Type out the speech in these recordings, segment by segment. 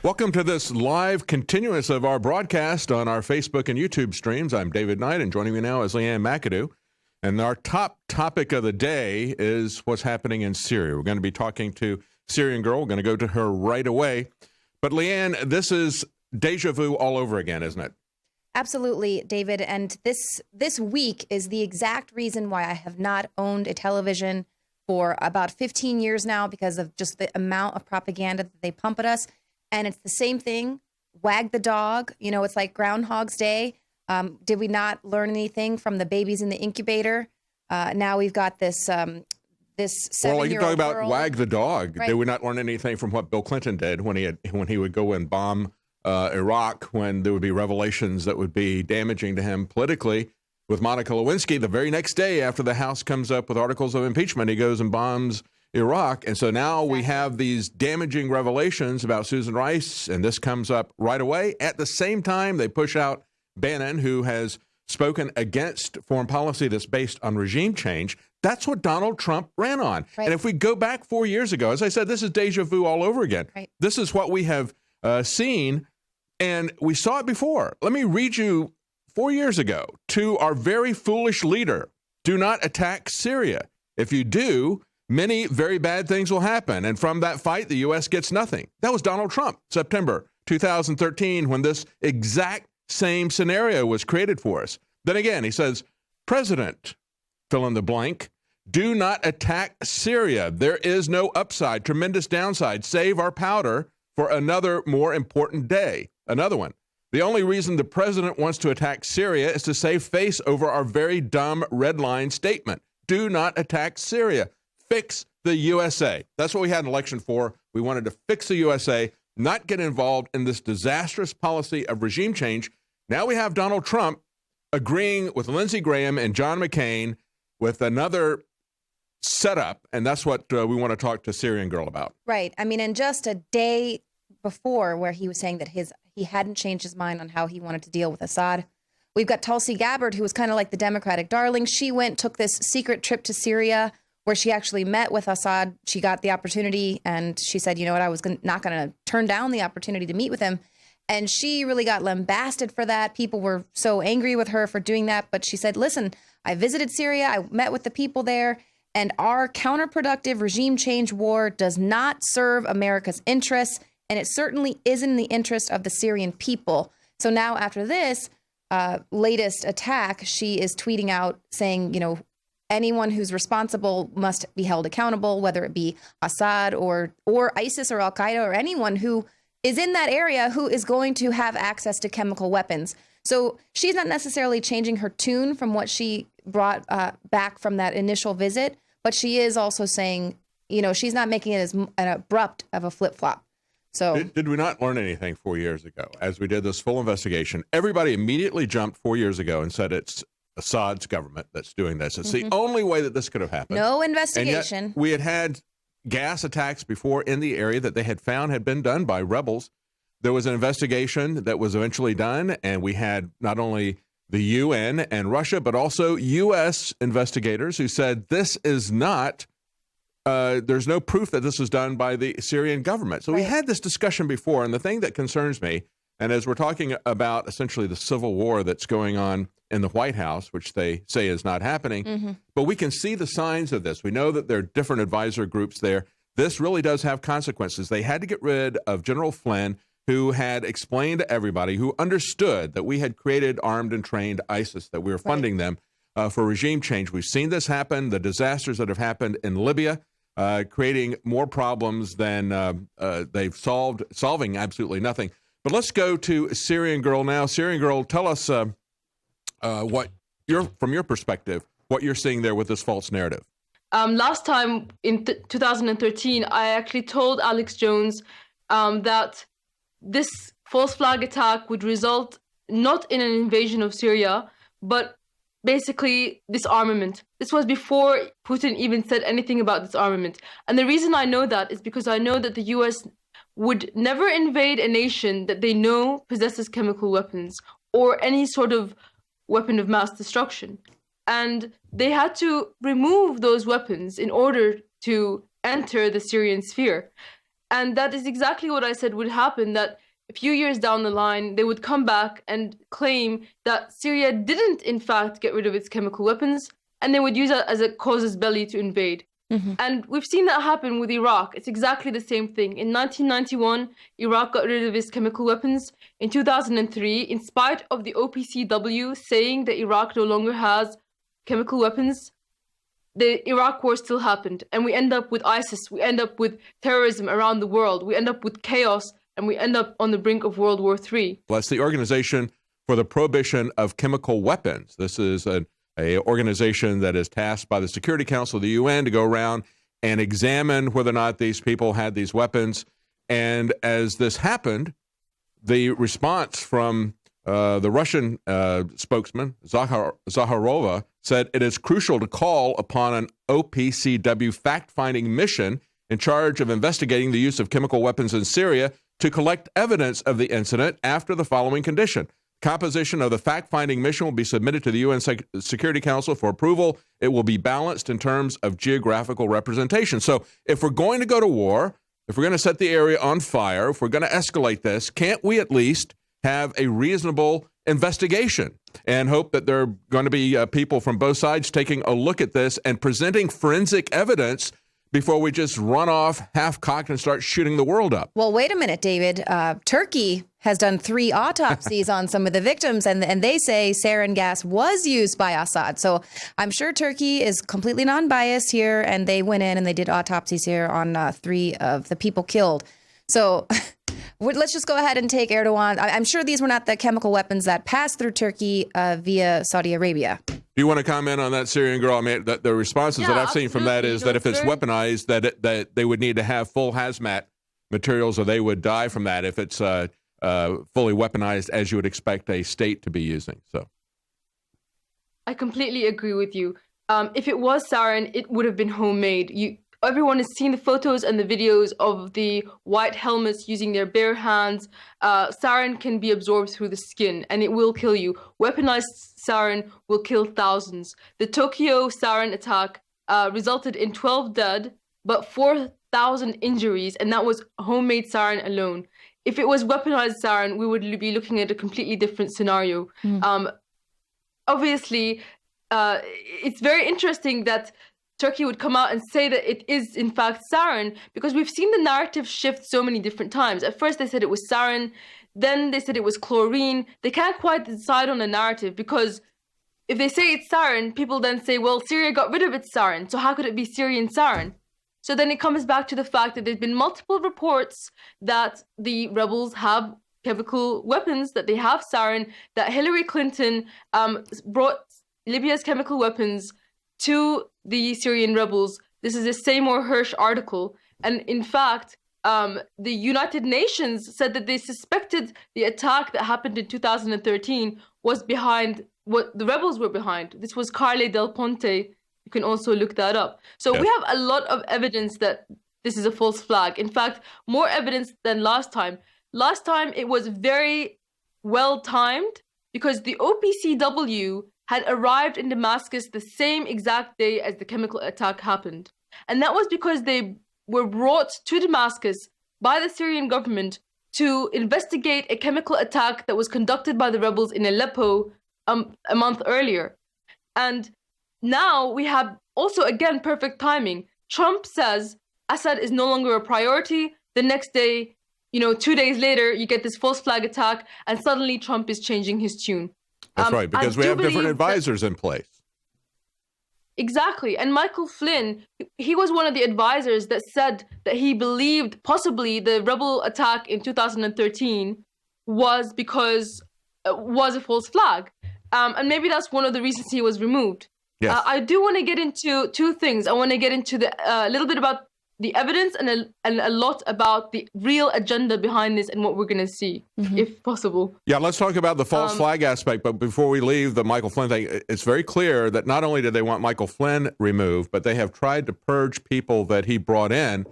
Welcome to this live continuance of our broadcast on our Facebook and YouTube streams. I'm David Knight, and joining me now is Leanne McAdoo. And our top topic of the day is what's happening in Syria. We're going to be talking to Syrian girl. We're going to go to her right away. But Leanne, this is deja vu all over again, isn't it? Absolutely, David. And this week is the exact reason why I have not owned a television for about 15 years now, because of just the amount of propaganda that they pump at us. And it's the same thing. Wag the dog. You know, it's like Groundhog's Day. Did we not learn anything from the babies in the incubator? Now we've got this 7-year-old Well, you talk about girl. wag the dog. Right. Did we not learn anything from what Bill Clinton did when he would go and bomb Iraq, when there would be revelations that would be damaging to him politically? With Monica Lewinsky, the very next day after the House comes up with articles of impeachment, he goes and bombs Iraq. And so now we have these damaging revelations about Susan Rice, and this comes up right away. At the same time, they push out Bannon, who has spoken against foreign policy that's based on regime change. That's what Donald Trump ran on. Right. And if we go back 4 years ago, as I said, this is deja vu all over again. Right. This is what we have seen, and we saw it before. Let me read you 4 years ago to our very foolish leader: do not attack Syria. If you do, many very bad things will happen. And from that fight, the U.S. gets nothing. That was Donald Trump, September 2013, when this exact same scenario was created for us. Then again, he says, President, fill in the blank, do not attack Syria. There is no upside, tremendous downside. Save our powder for another more important day. Another one. The only reason the president wants to attack Syria is to save face over our very dumb red line statement. Do not attack Syria. Fix the USA. That's what we had an election for. We wanted to fix the USA, not get involved in this disastrous policy of regime change. Now we have Donald Trump agreeing with Lindsey Graham and John McCain with another setup, and that's what we want to talk to Syrian girl about. Right. I mean, and just a day before, where he was saying that he hadn't changed his mind on how he wanted to deal with Assad. We've got Tulsi Gabbard, who was kind of like the Democratic darling. She took this secret trip to Syria, where she actually met with Assad. She got the opportunity, and she said, you know what, I was not going to turn down the opportunity to meet with him. And she really got lambasted for that. People were so angry with her for doing that. But she said, listen, I visited Syria. I met with the people there. And our counterproductive regime change war does not serve America's interests. And it certainly isn't in the interest of the Syrian people. So now after this latest attack, she is tweeting out saying, you know, anyone who's responsible must be held accountable, whether it be Assad or ISIS or Al-Qaeda or anyone who is in that area who is going to have access to chemical weapons. So she's not necessarily changing her tune from what she brought back from that initial visit, but she is also saying, you know, she's not making it as an abrupt of a flip-flop. So Did we not learn anything 4 years ago? As we did this full investigation, everybody immediately jumped 4 years ago and said it's Assad's government that's doing this. It's the only way that this could have happened. no investigation. And yet we had gas attacks before in the area that they had found had been done by rebels. There was an investigation that was eventually done, and we had not only the UN and Russia, but also U.S. investigators who said this is not, there's no proof that this was done by the Syrian government. So we had this discussion before, and the thing that concerns me, and as we're talking about essentially the civil war that's going on in the White House, which they say is not happening, but we can see the signs of this. We know that there are different advisor groups there. This really does have consequences. They had to get rid of General Flynn, who had explained to everybody, who understood that we had created armed and trained ISIS, that we were funding them for regime change. We've seen this happen, the disasters that have happened in Libya, creating more problems than they've solving absolutely nothing. But let's go to Syrian girl now. Syrian girl, tell us what from your perspective, what you're seeing there with this false narrative. Last time in 2013, I actually told Alex Jones that this false flag attack would result not in an invasion of Syria, but basically disarmament. This was before Putin even said anything about disarmament. And the reason I know that is because I know that the US would never invade a nation that they know possesses chemical weapons or any sort of weapon of mass destruction. And they had to remove those weapons in order to enter the Syrian sphere. And that is exactly what I said would happen, that a few years down the line, they would come back and claim that Syria didn't, in fact, get rid of its chemical weapons, and they would use it as a casus belli to invade. And we've seen that happen with Iraq. It's exactly the same thing. In 1991, Iraq got rid of its chemical weapons. In 2003, in spite of the OPCW saying that Iraq no longer has chemical weapons, the Iraq war still happened. And we end up with ISIS. We end up with terrorism around the world. We end up with chaos, and we end up on the brink of World War III. Well, that's the Organization for the Prohibition of Chemical Weapons. This is an organization that is tasked by the Security Council of the UN to go around and examine whether or not these people had these weapons. And as this happened, the response from the Russian spokesman, Zakharova, said it is crucial to call upon an OPCW fact-finding mission in charge of investigating the use of chemical weapons in Syria to collect evidence of the incident after the following condition. Composition of the fact-finding mission will be submitted to the UN Security Council for approval. It will be balanced in terms of geographical representation. So if we're going to go to war, if we're going to set the area on fire, if we're going to escalate this, can't we at least have a reasonable investigation and hope that there are going to be people from both sides taking a look at this and presenting forensic evidence before we just run off half-cocked and start shooting the world up? Well, wait a minute, David. Turkey has done 3 autopsies on some of the victims, and they say sarin gas was used by Assad. So I'm sure Turkey is completely non-biased here, and they went in and they did autopsies here on 3 of the people killed. So let's just go ahead and take Erdogan. I'm sure these were not the chemical weapons that passed through Turkey via Saudi Arabia. Do you want to comment on that, Syrian girl? I mean, the responses that I've seen from that is that if it's weaponized, that they would need to have full hazmat materials, or they would die from that if it's fully weaponized, as you would expect a state to be using. So, I completely agree with you. If it was sarin, it would have been homemade. Everyone has seen the photos and the videos of the white helmets using their bare hands. Sarin can be absorbed through the skin, and it will kill you. Weaponized sarin will kill thousands. The Tokyo sarin attack resulted in 12 dead, but 4,000 injuries, and that was homemade sarin alone. If it was weaponized sarin, we would be looking at a completely different scenario. Obviously, it's very interesting that Turkey would come out and say that it is, in fact, sarin, because we've seen the narrative shift so many different times. At first, they said it was sarin. Then they said it was chlorine. They can't quite decide on the narrative, because if they say it's sarin, people then say, well, Syria got rid of its sarin, so how could it be Syrian sarin? So then it comes back to the fact that there's been multiple reports that the rebels have chemical weapons, that they have sarin, that Hillary Clinton brought Libya's chemical weapons to the Syrian rebels. This is a Seymour Hersh article. And in fact, the United Nations said that they suspected the attack that happened in 2013 was behind what the rebels were behind. This was Carle Del Ponte. You can also look that up. So we have a lot of evidence that this is a false flag. In fact, more evidence than last time. Last time it was very well timed, because the OPCW had arrived in Damascus the same exact day as the chemical attack happened. And that was because they were brought to Damascus by the Syrian government to investigate a chemical attack that was conducted by the rebels in Aleppo a month earlier. And now we have also, again, perfect timing. Trump says Assad is no longer a priority. The next day, 2 days later, you get this false flag attack, and suddenly Trump is changing his tune. That's right, because we have different advisors in place. Exactly. And Michael Flynn, he was one of the advisors that said that he believed possibly the rebel attack in 2013 was because was a false flag. And maybe that's one of the reasons he was removed. Yes. I do want to get into 2 things. I want to get into a little bit about the evidence and a lot about the real agenda behind this and what we're going to see, if possible. Yeah, let's talk about the false flag aspect. But before we leave the Michael Flynn thing, it's very clear that not only did they want Michael Flynn removed, but they have tried to purge people that he brought in.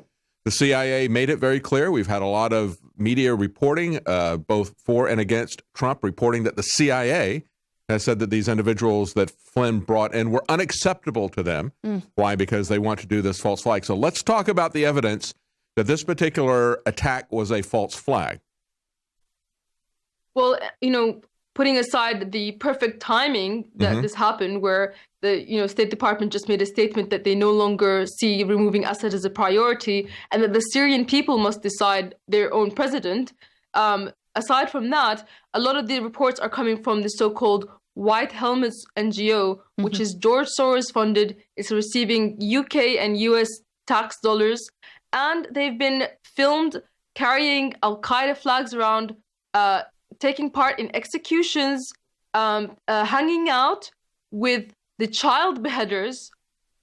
The CIA made it very clear. We've had a lot of media reporting, both for and against Trump, reporting that the CIA has said that these individuals that Flynn brought in were unacceptable to them. Why? Because they want to do this false flag. So let's talk about the evidence that this particular attack was a false flag? Well, putting aside the perfect timing that this happened, where the State Department just made a statement that they no longer see removing Assad as a priority, and that the Syrian people must decide their own president. Aside from that, a lot of the reports are coming from the so-called White Helmets NGO, which is George Soros funded. It's receiving UK and US tax dollars, and they've been filmed carrying Al-Qaeda flags around, taking part in executions, hanging out with the child beheaders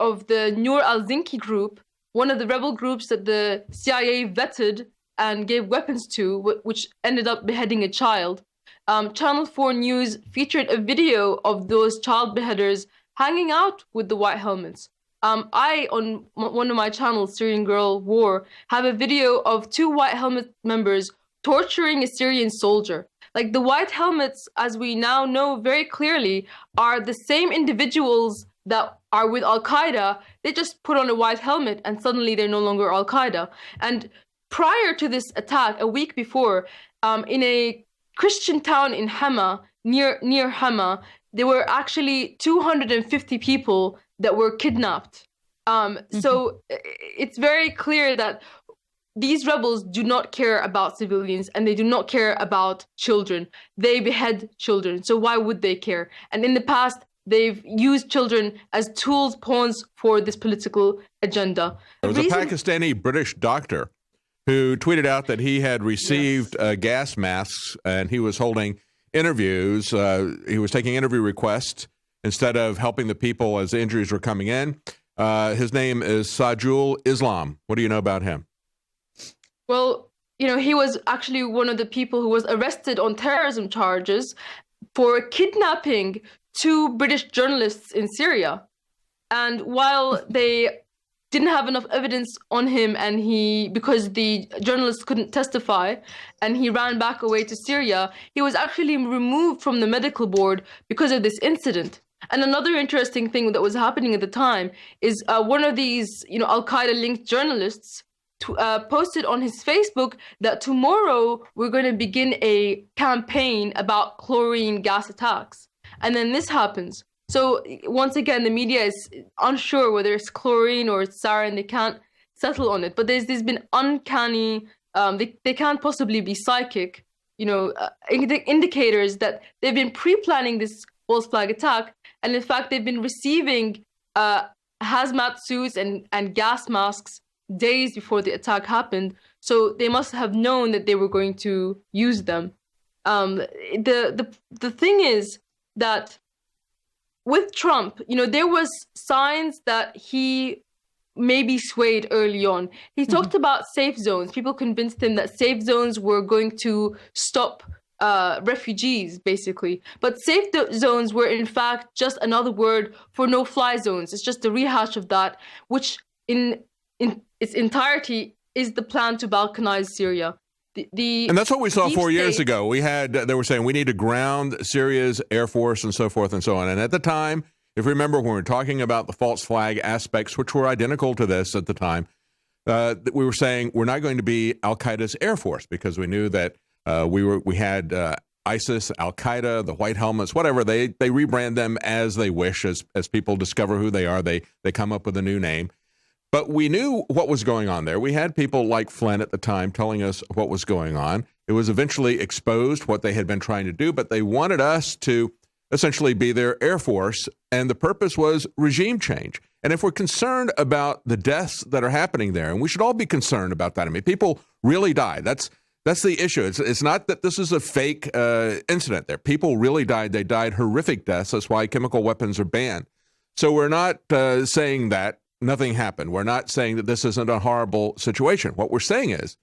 of the Nur al-Zinki group, one of the rebel groups that the CIA vetted and gave weapons to, which ended up beheading a child. Channel 4 News featured a video of those child beheaders hanging out with the White Helmets. I, on one of my channels, Syrian Girl War, have a video of 2 White Helmet members torturing a Syrian soldier. Like, the White Helmets, as we now know very clearly, are the same individuals that are with Al-Qaeda. They just put on a white helmet and suddenly they're no longer Al-Qaeda. And prior to this attack, a week before, in a Christian town in Hama, near Hama, there were actually 250 people that were kidnapped. So it's very clear that these rebels do not care about civilians and they do not care about children. They behead children. So why would they care? And in the past, they've used children as tools, pawns for this political agenda. There was a Pakistani British doctor who tweeted out that he had received gas masks and he was holding interviews. He was taking interview requests instead of helping the people as the injuries were coming in. His name is Sajul Islam. What do you know about him? Well, he was actually one of the people who was arrested on terrorism charges for kidnapping 2 British journalists in Syria. And while they didn't have enough evidence on him, and because the journalists couldn't testify, and he ran back away to Syria, he was actually removed from the medical board because of this incident. And another interesting thing that was happening at the time is one of these, Al-Qaeda linked journalists posted on his Facebook that tomorrow we're going to begin a campaign about chlorine gas attacks. And then this happens. So once again, the media is unsure whether it's chlorine or it's sarin. They can't settle on it. But there's been uncanny, they can't possibly be psychic, indicators that they've been pre-planning this false flag attack. And in fact, they've been receiving hazmat suits and gas masks days before the attack happened. So they must have known that they were going to use them. The thing is that with Trump, there was signs that he maybe swayed early on. He talked about safe zones. People convinced him that safe zones were going to stop refugees, basically. But safe zones were in fact just another word for no-fly zones. It's just a rehash of that, which in its entirety is the plan to balkanize Syria. And that's what we saw 4 years ago. They were saying we need to ground Syria's air force and so forth and so on. And at the time, if you remember, when we were talking about the false flag aspects, which were identical to this at the time, we were saying we're not going to be Al-Qaeda's air force because we knew that we had ISIS, Al-Qaeda, the White Helmets, whatever. They rebrand them as they wish. As people discover who they are, they come up with a new name. But we knew what was going on there. We had people like Flynn at the time telling us what was going on. It was eventually exposed what they had been trying to do, but they wanted us to essentially be their air force, and the purpose was regime change. And if we're concerned about the deaths that are happening there, and we should all be concerned about that. I mean, people really died. That's the issue. It's not that this is a fake incident there. People really died. They died horrific deaths. That's why chemical weapons are banned. So we're not saying that nothing happened. We're not saying that this isn't a horrible situation. What we're saying is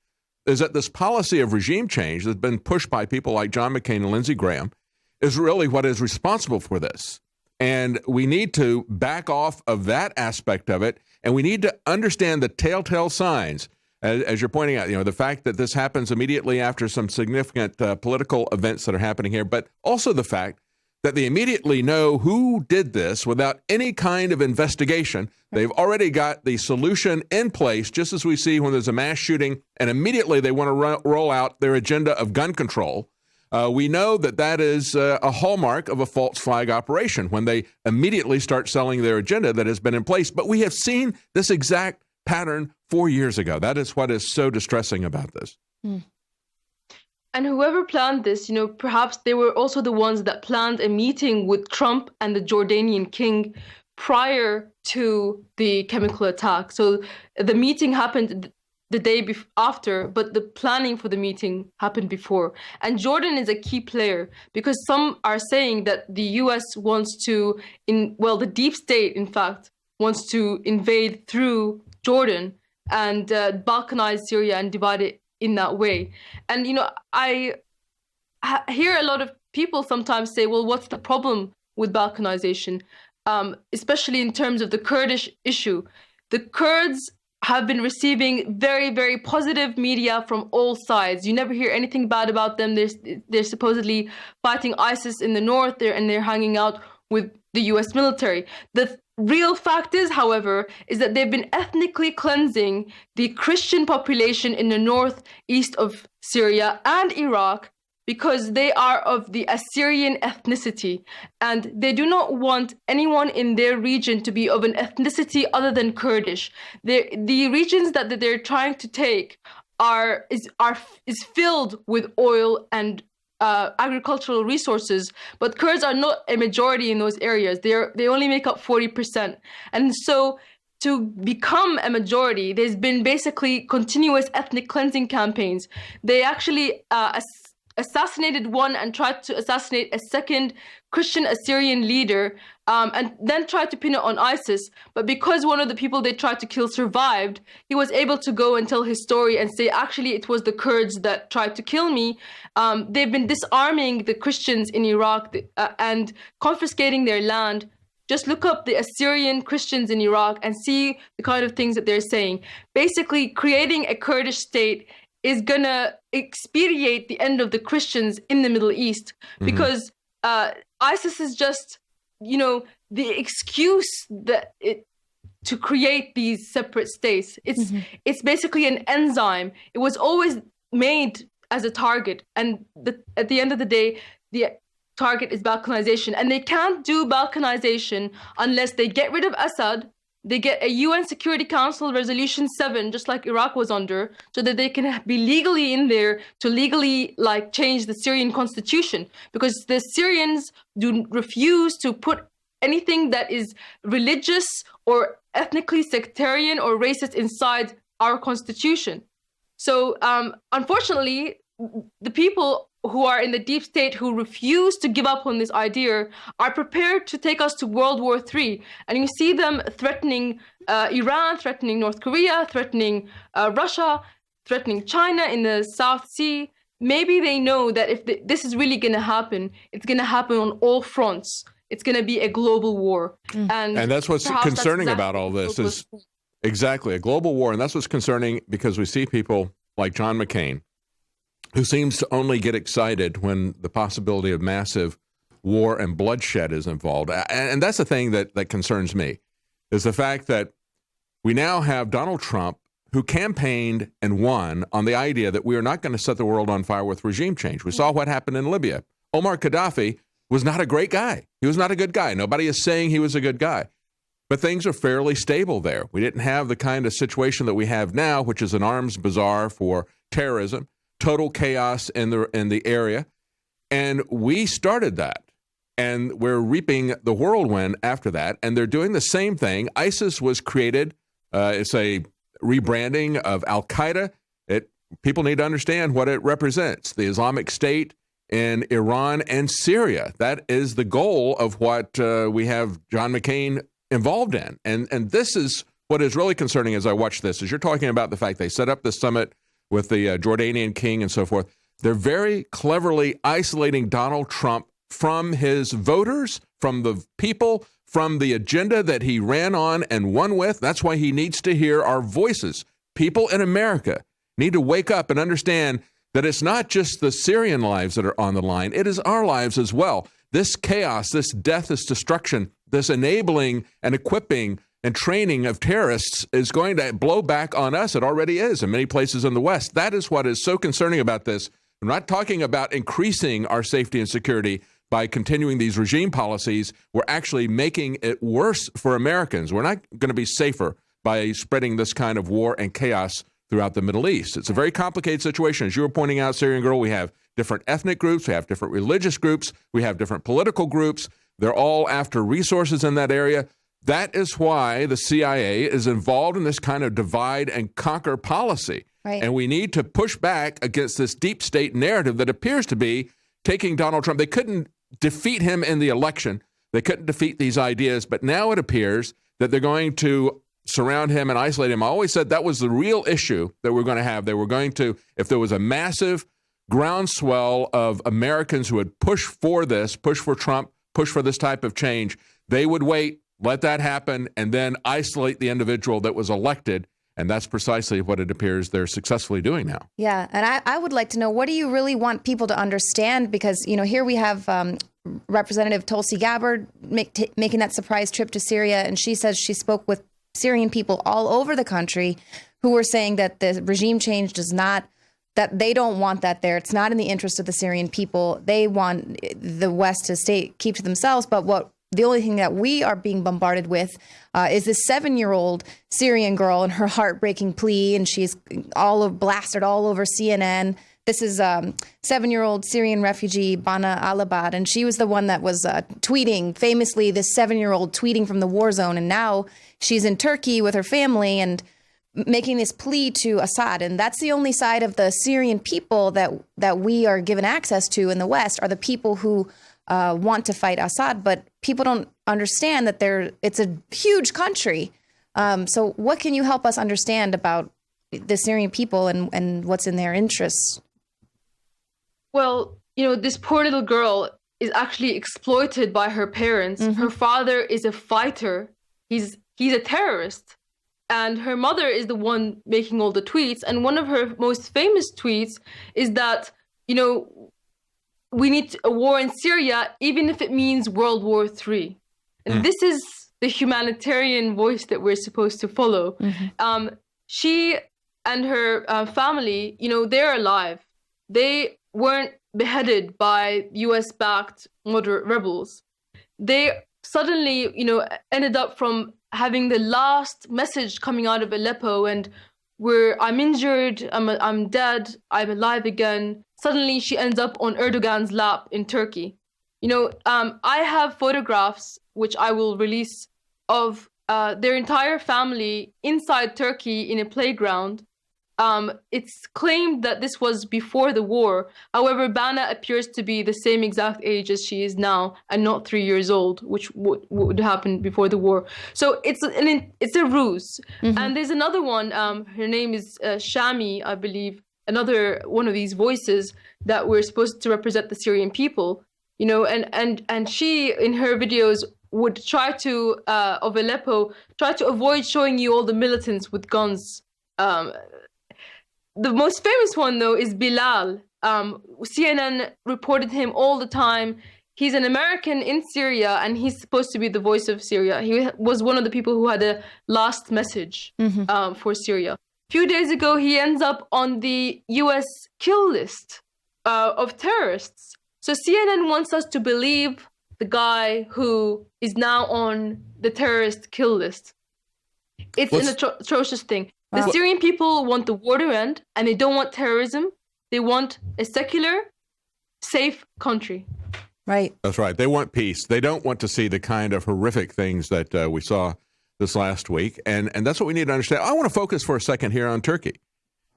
that this policy of regime change that's been pushed by people like John McCain and Lindsey Graham is really what is responsible for this. And we need to back off of that aspect of it, and we need to understand the telltale signs, as you're pointing out, the fact that this happens immediately after some significant political events that are happening here, but also the fact that they immediately know who did this without any kind of investigation. They've already got the solution in place, just as we see when there's a mass shooting, and immediately they want to roll out their agenda of gun control. We know that that is a hallmark of a false flag operation, when they immediately start selling their agenda that has been in place. But we have seen this exact pattern 4 years ago. That is what is so distressing about this. And whoever planned this, perhaps they were also the ones that planned a meeting with Trump and the Jordanian king prior to the chemical attack. So the meeting happened the day after, but the planning for the meeting happened before. And Jordan is a key player, because some are saying that the US wants to, the deep state, in fact, wants to invade through Jordan and balkanize Syria and divide it in that way. And, I hear a lot of people sometimes say, well, what's the problem with balkanization? Especially in terms of the Kurdish issue. The Kurds have been receiving very, very positive media from all sides. You never hear anything bad about them. They're supposedly fighting ISIS in the north there, and they're hanging out with the US military. The real fact is, however, is that they've been ethnically cleansing the Christian population in the northeast of Syria and Iraq, because they are of the Assyrian ethnicity, and they do not want anyone in their region to be of an ethnicity other than Kurdish. The regions that they're trying to take is filled with oil and agricultural resources, but Kurds are not a majority in those areas. They only make up 40%, and so to become a majority, there's been basically continuous ethnic cleansing campaigns. They actually assassinated one and tried to assassinate a second Christian Assyrian leader, and then tried to pin it on ISIS. But because one of the people they tried to kill survived, he was able to go and tell his story and say, actually, it was the Kurds that tried to kill me. They've been disarming the Christians in Iraq and confiscating their land. Just look up the Assyrian Christians in Iraq and see the kind of things that they're saying. Basically, creating a Kurdish state is gonna expedite the end of the Christians in the Middle East, because ISIS is just, the excuse to create these separate states. It's basically an enzyme. It was always made as a target, and at the end of the day, the target is balkanization, and they can't do balkanization unless they get rid of Assad. They get a UN Security Council Resolution 7, just like Iraq was under, so that they can be legally in there to legally change the Syrian constitution, because the Syrians refuse to put anything that is religious or ethnically sectarian or racist inside our constitution. So unfortunately, the people who are in the deep state, who refuse to give up on this idea, are prepared to take us to World War III. And you see them threatening Iran, threatening North Korea, threatening Russia, threatening China in the South Sea. Maybe they know that if this is really going to happen, it's going to happen on all fronts. It's going to be a global war. And that's what's concerning about all this is exactly a global war. And that's what's concerning, because we see people like John McCain, who seems to only get excited when the possibility of massive war and bloodshed is involved. And that's the thing that concerns me, is the fact that we now have Donald Trump, who campaigned and won on the idea that we are not going to set the world on fire with regime change. We saw what happened in Libya. Omar Gaddafi was not a great guy. He was not a good guy. Nobody is saying he was a good guy. But things are fairly stable there. We didn't have the kind of situation that we have now, which is an arms bazaar for terrorism, total chaos in the area. And we started that. And we're reaping the whirlwind after that. And they're doing the same thing. ISIS was created. It's a rebranding of Al-Qaeda. People need to understand what it represents. The Islamic State in Iran and Syria. That is the goal of what we have John McCain involved in. And this is what is really concerning as I watch this, is you're talking about the fact they set up the summit with the Jordanian king and so forth. They're very cleverly isolating Donald Trump from his voters, from the people, from the agenda that he ran on and won with. That's why he needs to hear our voices. People in America need to wake up and understand that it's not just the Syrian lives that are on the line. It is our lives as well. this chaos, this death, this destruction, this enabling and equipping and training of terrorists is going to blow back on us. It already is in many places in the West. That is what is so concerning about this. We're not talking about increasing our safety and security by continuing these regime policies. We're actually making it worse for Americans. We're not going to be safer by spreading this kind of war and chaos throughout the Middle East. It's a very complicated situation. As you were pointing out, Syrian Girl, we have different ethnic groups, we have different religious groups, we have different political groups. They're all after resources in that area. That is why the CIA is involved in this kind of divide and conquer policy. Right. And we need to push back against this deep state narrative that appears to be taking Donald Trump. They couldn't defeat him in the election. They couldn't defeat these ideas. But now it appears that they're going to surround him and isolate him. I always said that was the real issue that we're going to have. They were going to, if there was a massive groundswell of Americans who would push for this, push for Trump, push for this type of change, they would wait, let that happen, and then isolate the individual that was elected. And that's precisely what it appears they're successfully doing now. Yeah. And I would like to know, what do you really want people to understand? Because, you know, here we have Representative Tulsi Gabbard making that surprise trip to Syria. And she says she spoke with Syrian people all over the country who were saying that the regime change does not, that they don't want that there. It's not in the interest of the Syrian people. They want the West to keep to themselves. But the only thing that we are being bombarded with is this 7-year-old Syrian girl and her heartbreaking plea, and she's blasted all over CNN. This is 7-year-old Syrian refugee Bana Alabad, and she was the one that was tweeting, famously, this 7-year-old tweeting from the war zone, and now she's in Turkey with her family and making this plea to Assad. And that's the only side of the Syrian people that we are given access to in the West, are the people who want to fight Assad, but people don't understand that it's a huge country. So what can you help us understand about the Syrian people and what's in their interests? Well, you know, this poor little girl is actually exploited by her parents. Mm-hmm. Her father is a fighter. He's a terrorist. And her mother is the one making all the tweets. And one of her most famous tweets is that, you know, we need a war in Syria, even if it means World War III. And this is the humanitarian voice that we're supposed to follow. Mm-hmm. She and her family, you know, they're alive. They weren't beheaded by US-backed moderate rebels. They suddenly, you know, ended up from having the last message coming out of Aleppo and I'm injured, I'm dead, I'm alive again. Suddenly she ends up on Erdogan's lap in Turkey. You know, I have photographs, which I will release, of their entire family inside Turkey in a playground. It's claimed that this was before the war. However, Bana appears to be the same exact age as she is now and not 3 years old, which would happen before the war. So it's a ruse. Mm-hmm. And there's another one, her name is Shami, I believe, another one of these voices that were supposed to represent the Syrian people, you know, and she, in her videos, would try to, of Aleppo, try to avoid showing you all the militants with guns. The most famous one, though, is Bilal. CNN reported him all the time. He's an American in Syria, and he's supposed to be the voice of Syria. He was one of the people who had a last message for Syria. A few days ago, he ends up on the US kill list of terrorists. So CNN wants us to believe the guy who is now on the terrorist kill list. It's an atrocious thing. The Syrian people want the war to end, and they don't want terrorism. They want a secular, safe country. Right. That's right. They want peace. They don't want to see the kind of horrific things that we saw this last week. And that's what we need to understand. I want to focus for a second here on Turkey,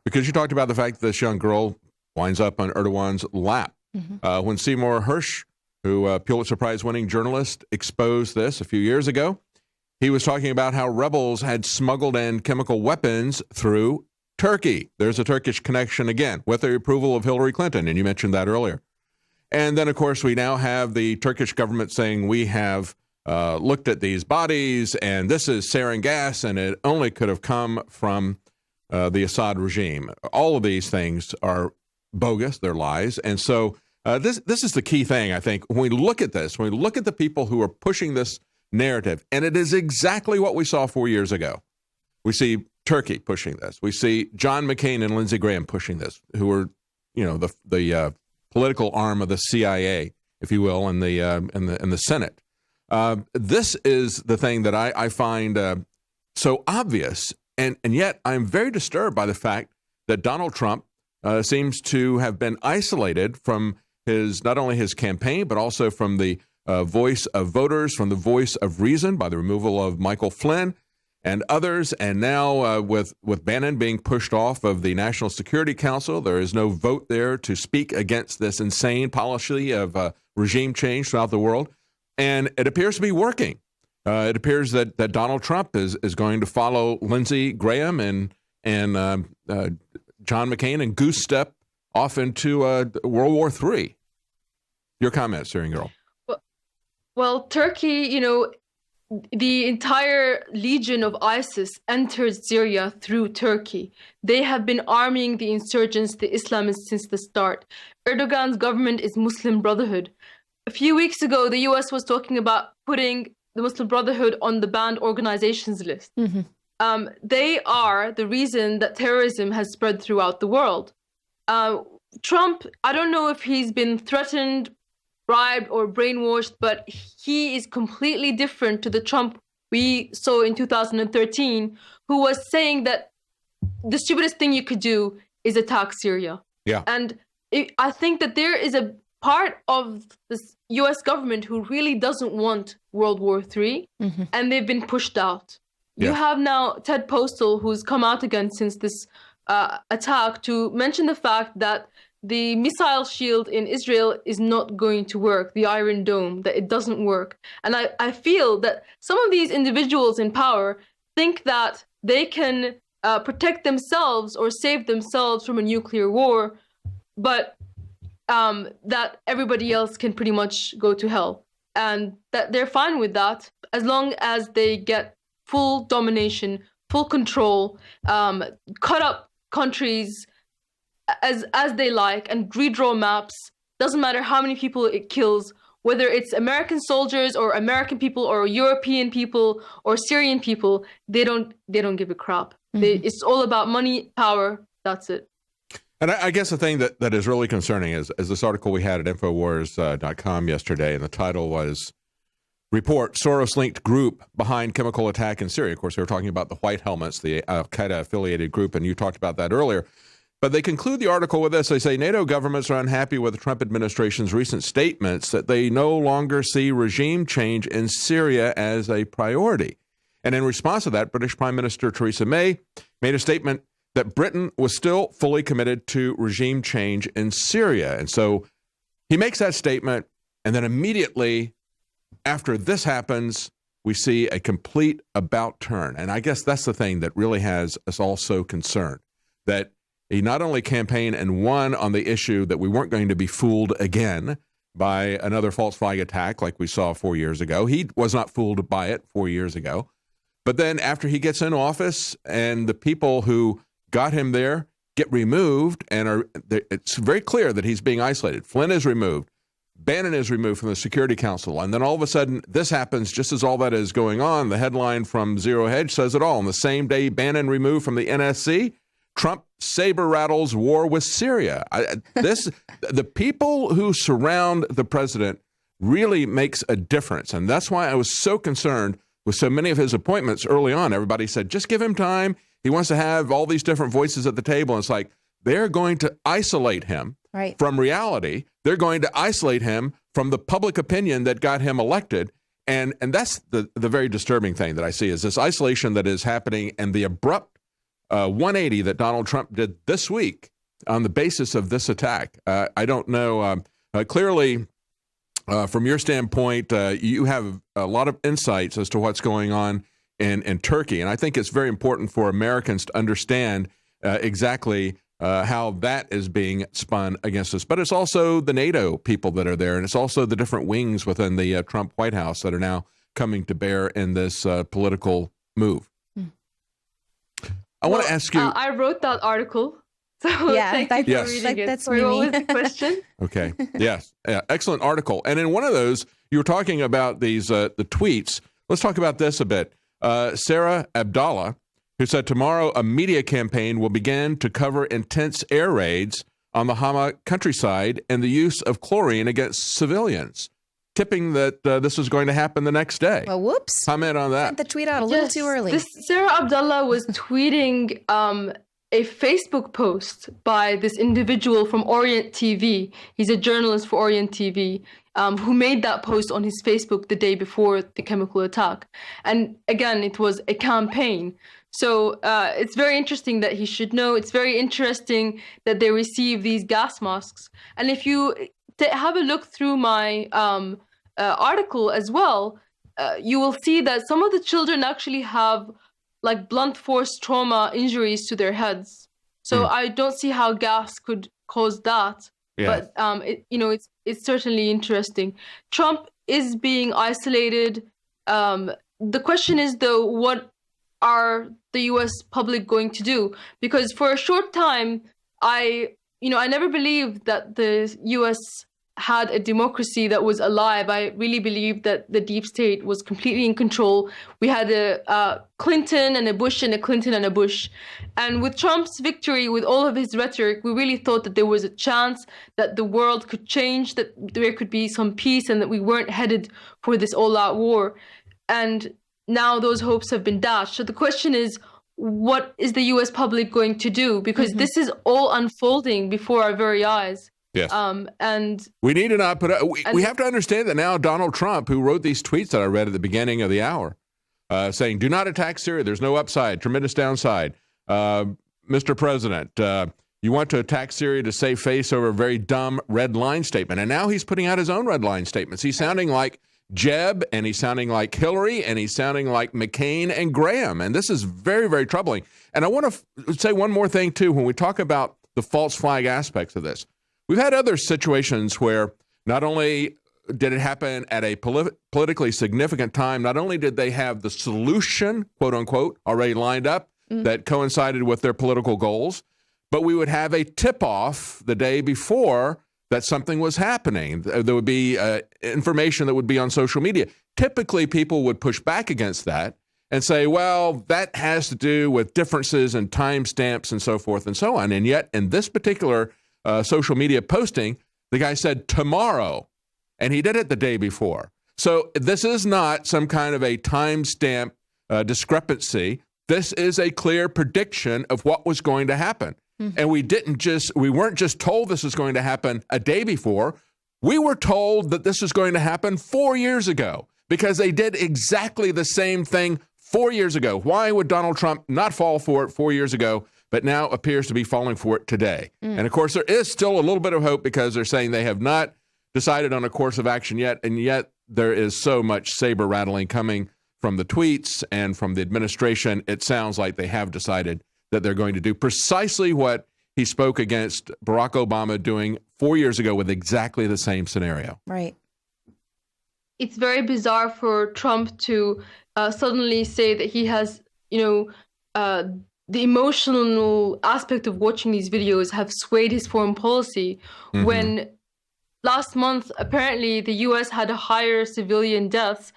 because you talked about the fact that this young girl winds up on Erdogan's lap. Mm-hmm. When Seymour Hersh, who Pulitzer Prize-winning journalist, exposed this a few years ago, he was talking about how rebels had smuggled in chemical weapons through Turkey. There's a Turkish connection again, with the approval of Hillary Clinton, and you mentioned that earlier. And then, of course, we now have the Turkish government saying we have looked at these bodies, and this is sarin gas, and it only could have come from the Assad regime. All of these things are bogus, they're lies. And so This is the key thing, I think. When we look at this, when we look at the people who are pushing this narrative, and it is exactly what we saw 4 years ago. We see Turkey pushing this. We see John McCain and Lindsey Graham pushing this, who are, the political arm of the CIA, if you will, in the Senate. This is the thing that I find so obvious, and yet I'm very disturbed by the fact that Donald Trump seems to have been isolated from not only his campaign, but also from the voice of voters, from the voice of reason by the removal of Michael Flynn and others. And now with Bannon being pushed off of the National Security Council, there is no vote there to speak against this insane policy of regime change throughout the world. And it appears to be working. It appears that Donald Trump is going to follow Lindsey Graham and John McCain and goose step off into World War III. Your comments, Syrian Girl. Well, Turkey, the entire legion of ISIS entered Syria through Turkey. They have been arming the insurgents, the Islamists, since the start. Erdogan's government is Muslim Brotherhood. A few weeks ago, the US was talking about putting the Muslim Brotherhood on the banned organizations list. Mm-hmm. They are the reason that terrorism has spread throughout the world. Trump, I don't know if he's been threatened, bribed, or brainwashed, but he is completely different to the Trump we saw in 2013, who was saying that the stupidest thing you could do is attack Syria. Yeah. And I think that there is a part of the US government who really doesn't want World War III, mm-hmm. and they've been pushed out. Yeah. You have now Ted Postal, who's come out again since this attack, to mention the fact that the missile shield in Israel is not going to work, the Iron Dome, that it doesn't work. And I feel that some of these individuals in power think that they can protect themselves or save themselves from a nuclear war, but that everybody else can pretty much go to hell. And that they're fine with that as long as they get full domination, full control, cut up countries as they like and redraw maps. Doesn't matter how many people it kills, whether it's American soldiers or American people or European people or Syrian people, they don't give a crap. Mm-hmm. It's all about money, power. That's it. And I guess the thing that is really concerning is this article we had at infowars.com yesterday, and the title was Report Soros-Linked Group Behind Chemical Attack in Syria. Of course, they were talking about the White Helmets, the al-Qaeda-affiliated group, and you talked about that earlier. But they conclude the article with this. They say NATO governments are unhappy with the Trump administration's recent statements that they no longer see regime change in Syria as a priority. And in response to that, British Prime Minister Theresa May made a statement that Britain was still fully committed to regime change in Syria. And so he makes that statement, and then immediately after this happens, we see a complete about turn. And I guess that's the thing that really has us all so concerned, that he not only campaigned and won on the issue that we weren't going to be fooled again by another false flag attack like we saw 4 years ago. He was not fooled by it 4 years ago. But then after he gets in office and the people who got him there get removed, and it's very clear that he's being isolated. Flynn is removed. Bannon is removed from the Security Council. And then all of a sudden, this happens just as all that is going on. The headline from Zero Hedge says it all. On the same day Bannon removed from the NSC, Trump saber rattles war with Syria. The people who surround the president really makes a difference. And that's why I was so concerned with so many of his appointments early on. Everybody said, just give him time. He wants to have all these different voices at the table. And it's like, they're going to isolate him from reality. They're going to isolate him from the public opinion that got him elected. And that's the very disturbing thing that I see, is this isolation that is happening and the abrupt 180 that Donald Trump did this week on the basis of this attack. I don't know. Clearly, from your standpoint, you have a lot of insights as to what's going on in Turkey. And I think it's very important for Americans to understand exactly how that is being spun against us. But it's also the NATO people that are there, and it's also the different wings within the Trump White House that are now coming to bear in this political move. I want to ask you. I wrote that article, So Yeah, thank you for Yes. reading like, it. that's Sorry, what was Mimi. the question? Okay. Yes. Yeah. Excellent article. And in one of those, you were talking about these the tweets. Let's talk about this a bit. Sarah Abdallah, who said tomorrow a media campaign will begin to cover intense air raids on the Hama countryside and the use of chlorine against civilians, tipping that this is going to happen the next day. Well, whoops. Comment on that. Sent the tweet out a little too early. This Sarah Abdallah was tweeting a Facebook post by this individual from Orient TV. He's a journalist for Orient TV who made that post on his Facebook the day before the chemical attack. And again, it was a campaign. So it's very interesting that he should know. It's very interesting that they receive these gas masks. And if you have a look through my article as well, you will see that some of the children actually have like blunt force trauma injuries to their heads. So I don't see how gas could cause that. Yeah. But it's certainly interesting. Trump is being isolated. The question is though, what are the U.S. public going to do? Because for a short time, I never believed that the U.S. had a democracy that was alive. I really believed that the deep state was completely in control. We had a Clinton and a Bush and a Clinton and a Bush. And with Trump's victory, with all of his rhetoric, we really thought that there was a chance that the world could change, that there could be some peace, and that we weren't headed for this all-out war. And now those hopes have been dashed. So the question is, what is the U.S. public going to do? Because this is all unfolding before our very eyes. Yes. And we need to not put up, we have to understand that now Donald Trump, who wrote these tweets that I read at the beginning of the hour, saying, do not attack Syria. There's no upside, tremendous downside. Mr. President, you want to attack Syria to save face over a very dumb red line statement. And now he's putting out his own red line statements. He's sounding like Jeb, and he's sounding like Hillary, and he's sounding like McCain and Graham. And this is very, very troubling. And I want to say one more thing, too, when we talk about the false flag aspects of this. We've had other situations where not only did it happen at a politically significant time, not only did they have the solution, quote unquote, already lined up that coincided with their political goals, but we would have a tip-off the day before that something was happening. There would be information that would be on social media. Typically, people would push back against that and say, well, that has to do with differences in timestamps and so forth and so on. And yet, in this particular social media posting, the guy said tomorrow, and he did it the day before. So this is not some kind of a timestamp discrepancy. This is a clear prediction of what was going to happen. And we weren't just told this is going to happen a day before. We were told that this was going to happen 4 years ago because they did exactly the same thing 4 years ago. Why would Donald Trump not fall for it 4 years ago, but now appears to be falling for it today? And of course, there is still a little bit of hope because they're saying they have not decided on a course of action yet. And yet there is so much saber rattling coming from the tweets and from the administration. It sounds like they have decided that they're going to do precisely what he spoke against Barack Obama doing 4 years ago with exactly the same scenario. Right. It's very bizarre for Trump to suddenly say that he has, the emotional aspect of watching these videos have swayed his foreign policy when last month, apparently the US had a higher civilian deaths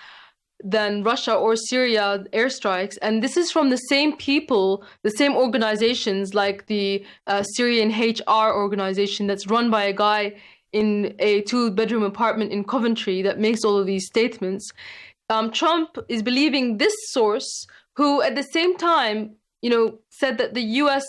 than Russia or Syria airstrikes. And this is from the same people, the same organizations like the Syrian HR organization that's run by a guy in a 2-bedroom apartment in Coventry that makes all of these statements. Trump is believing this source who at the same time, said that the US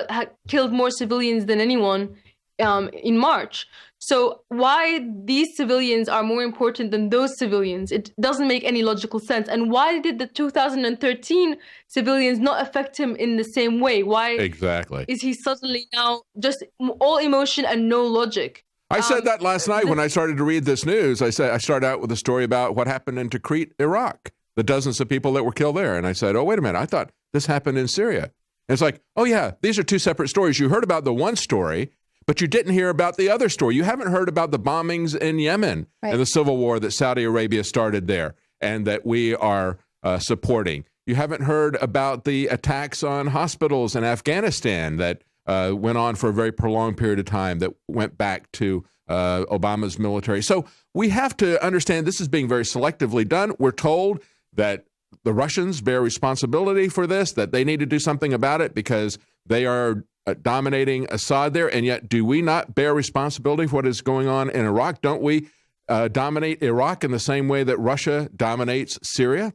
had killed more civilians than anyone in March. So why these civilians are more important than those civilians, it doesn't make any logical sense. And why did the 2013 civilians not affect him in the same way? Why exactly is he suddenly now just all emotion and no logic? I said that last night when I started to read this news. I started out with a story about what happened in Tikrit, Iraq, the dozens of people that were killed there. And I said, oh, wait a minute, I thought this happened in Syria. And it's like, oh, yeah, these are two separate stories. You heard about the one story, but you didn't hear about the other story. You haven't heard about the bombings in Yemen and the civil war that Saudi Arabia started there and that we are supporting. You haven't heard about the attacks on hospitals in Afghanistan that went on for a very prolonged period of time that went back to Obama's military. So we have to understand this is being very selectively done. We're told that the Russians bear responsibility for this, that they need to do something about it because they are dominating Assad there. And yet, do we not bear responsibility for what is going on in Iraq? Don't we dominate Iraq in the same way that Russia dominates Syria?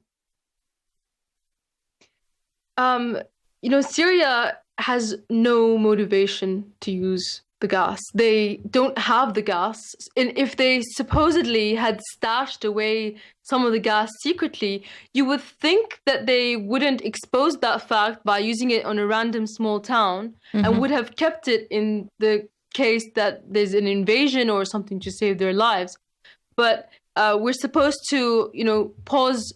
Syria has no motivation to use the gas. They don't have the gas. And if they supposedly had stashed away some of the gas secretly, you would think that they wouldn't expose that fact by using it on a random small town and would have kept it in the case that there's an invasion or something to save their lives. But we're supposed to, pause,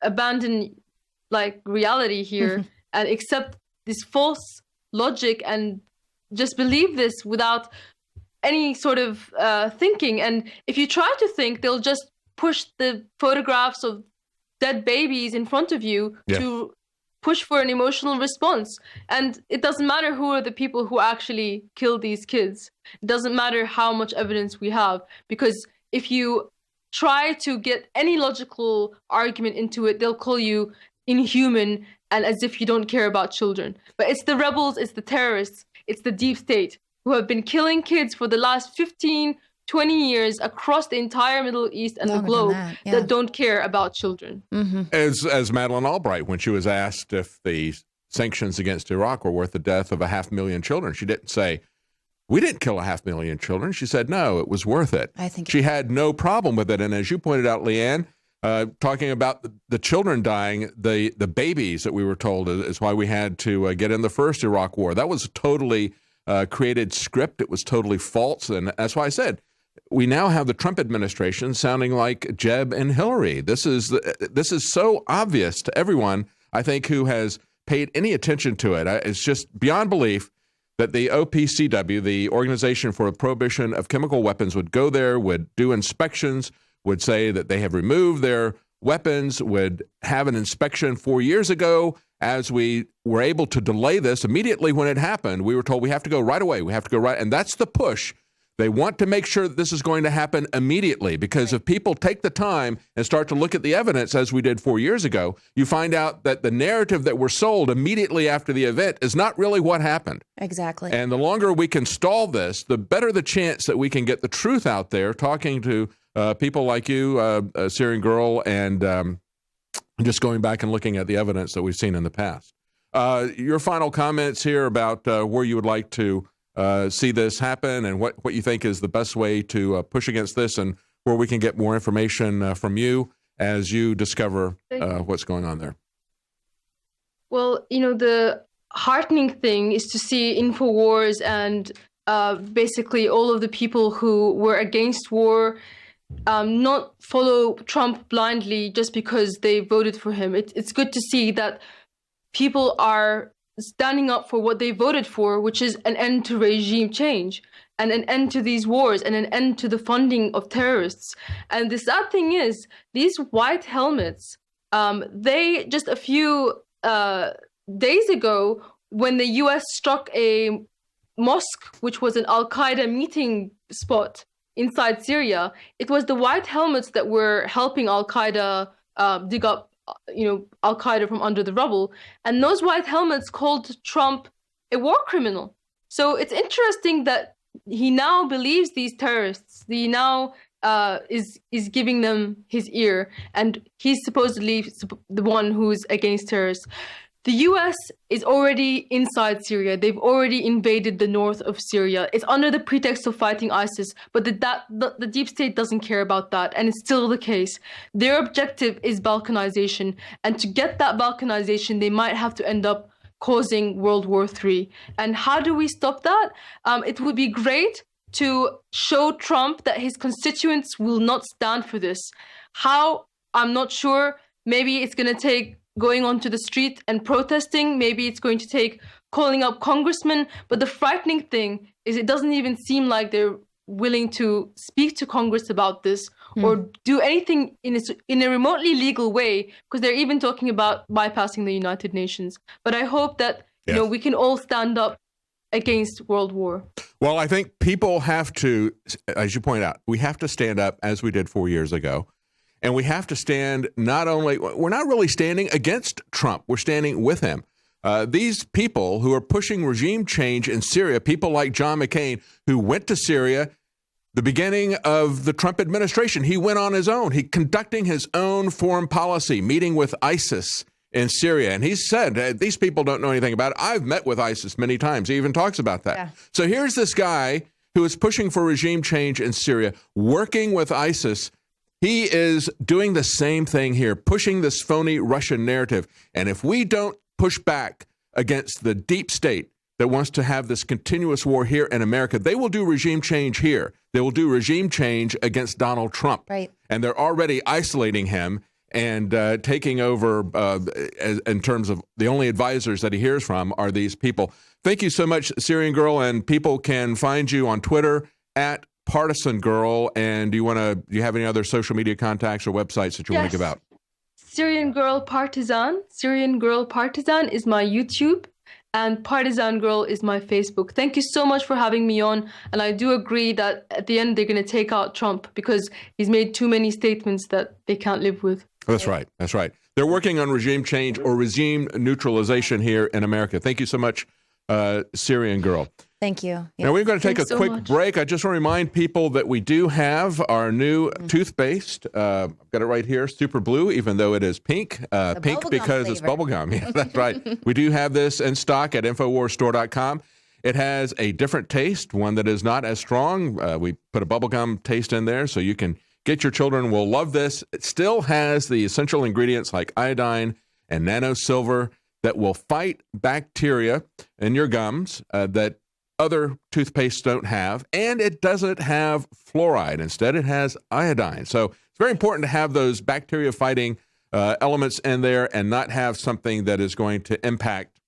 abandon reality here and accept this false logic and just believe this without any sort of thinking. And if you try to think, they'll just push the photographs of dead babies in front of you to push for an emotional response. And it doesn't matter who are the people who actually killed these kids. It doesn't matter how much evidence we have, because if you try to get any logical argument into it, they'll call you inhuman and as if you don't care about children. But it's the rebels, it's the terrorists, it's the deep state who have been killing kids for the last 15, 20 years across the entire Middle East and the globe that don't care about children. As Madeleine Albright, when she was asked if the sanctions against Iraq were worth the death of 500,000 children, she didn't say, we didn't kill 500,000 children. She said, no, it was worth it. I think she had no problem with it. And as you pointed out, Leanne, talking about the children dying, the babies that we were told is why we had to get in the first Iraq war. That was a totally created script. It was totally false. And that's why I said, we now have the Trump administration sounding like Jeb and Hillary. This is so obvious to everyone, I think, who has paid any attention to it. It's just beyond belief that the OPCW, the Organization for the Prohibition of Chemical Weapons, would go there, would do inspections, would say that they have removed their weapons, would have an inspection 4 years ago. As we were able to delay this immediately when it happened, we were told we have to go right away. We have to go right. And that's the push. They want to make sure that this is going to happen immediately, because if people take the time and start to look at the evidence, as we did 4 years ago, you find out that the narrative that were sold immediately after the event is not really what happened. Exactly. And the longer we can stall this, the better the chance that we can get the truth out there, talking to people like you, Syrian Girl, and just going back and looking at the evidence that we've seen in the past. Your final comments here about where you would like to see this happen and what you think is the best way to push against this, and where we can get more information from you as you discover what's going on there. Well, the heartening thing is to see InfoWars and basically all of the people who were against war not follow Trump blindly just because they voted for him. It's good to see that people are standing up for what they voted for, which is an end to regime change and an end to these wars and an end to the funding of terrorists. And the sad thing is, these white helmets, they just a few days ago, when the US struck a mosque, which was an Al-Qaeda meeting spot inside Syria, it was the white helmets that were helping Al-Qaeda dig up Al-Qaeda from under the rubble. And those white helmets called Trump a war criminal. So it's interesting that he now believes these terrorists. He now is giving them his ear, and he's supposedly the one who's against terrorists. The US is already inside Syria. They've already invaded the north of Syria. It's under the pretext of fighting ISIS, but the deep state doesn't care about that, and it's still the case. Their objective is balkanization, and to get that balkanization, they might have to end up causing World War III. And how do we stop that? It would be great to show Trump that his constituents will not stand for this. How? I'm not sure. Maybe it's going to take going onto the street and protesting. Maybe it's going to take calling up congressmen. But the frightening thing is it doesn't even seem like they're willing to speak to Congress about this or do anything in a remotely legal way, because they're even talking about bypassing the United Nations. But I hope that we can all stand up against world war. Well, I think people have to, as you point out, we have to stand up as we did 4 years ago. And we have to stand we're not really standing against Trump. We're standing with him. These people who are pushing regime change in Syria, people like John McCain, who went to Syria, the beginning of the Trump administration, he went on his own. He conducting his own foreign policy, meeting with ISIS in Syria. And he said, these people don't know anything about it. I've met with ISIS many times. He even talks about that. Yeah. So here's this guy who is pushing for regime change in Syria, working with ISIS. He is doing the same thing here, pushing this phony Russian narrative. And if we don't push back against the deep state that wants to have this continuous war here in America, they will do regime change here. They will do regime change against Donald Trump. Right. And they're already isolating him and taking over in terms of the only advisors that he hears from are these people. Thank you so much, Syrian Girl. And people can find you on Twitter at Partisan Girl. And do you have any other social media contacts or websites that you want to give out? Syrian Girl Partisan. Syrian Girl Partisan is my YouTube, and Partisan Girl is my Facebook. Thank you so much for having me on. And I do agree that at the end, they're going to take out Trump because he's made too many statements that they can't live with. That's right. That's right. They're working on regime change or regime neutralization here in America. Thank you so much, Syrian Girl. Thank you. Yeah. Now, we're going to take a quick break. I just want to remind people that we do have our new toothpaste. I've got it right here, Super Blue, even though it is pink. Pink because it's bubblegum. Yeah, that's right. We do have this in stock at InfoWarsStore.com. It has a different taste, one that is not as strong. We put a bubblegum taste in there so you can get your children will love this. It still has the essential ingredients like iodine and nano silver that will fight bacteria in your gums that other toothpastes don't have, and it doesn't have fluoride. Instead, it has iodine. So it's very important to have those bacteria-fighting elements in there and not have something that is going to impact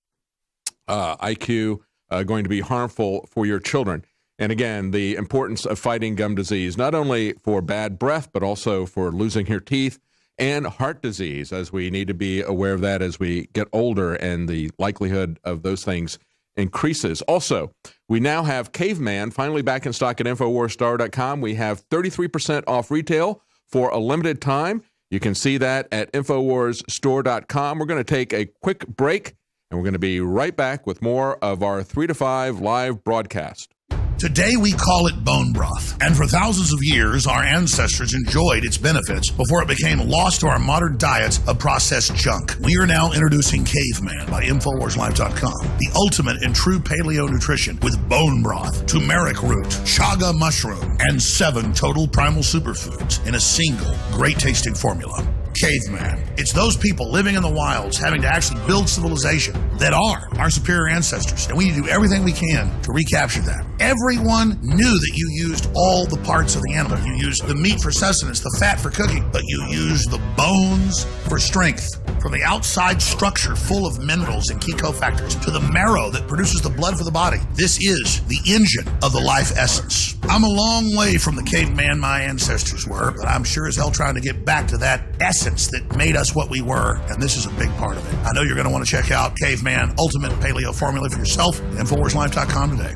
IQ, going to be harmful for your children. And again, the importance of fighting gum disease, not only for bad breath, but also for losing your teeth and heart disease, as we need to be aware of that as we get older and the likelihood of those things increases. Also, we now have Caveman finally back in stock at InfoWarsStar.com. We have 33% off retail for a limited time. You can see that at InfoWarsStore.com. We're going to take a quick break, and we're going to be right back with more of our 3 to 5 live broadcast. Today we call it bone broth, and for thousands of years our ancestors enjoyed its benefits before it became lost to our modern diets of processed junk. We are now introducing Caveman by InfoWarsLive.com, the ultimate in true paleo nutrition with bone broth, turmeric root, chaga mushroom, and 7 total primal superfoods in a single great tasting formula. Caveman. It's those people living in the wilds having to actually build civilization that are our superior ancestors, and we need to do everything we can to recapture that. Everyone knew that you used all the parts of the animal. You used the meat for sustenance, the fat for cooking, but you used the bones for strength. From the outside structure full of minerals and key cofactors to the marrow that produces the blood for the body, this is the engine of the life essence. I'm a long way from the caveman my ancestors were, but I'm sure as hell trying to get back to that essence that made us what we were, and this is a big part of it. I know you're going to want to check out Caveman Ultimate Paleo Formula for yourself at InfoWarsLife.com today.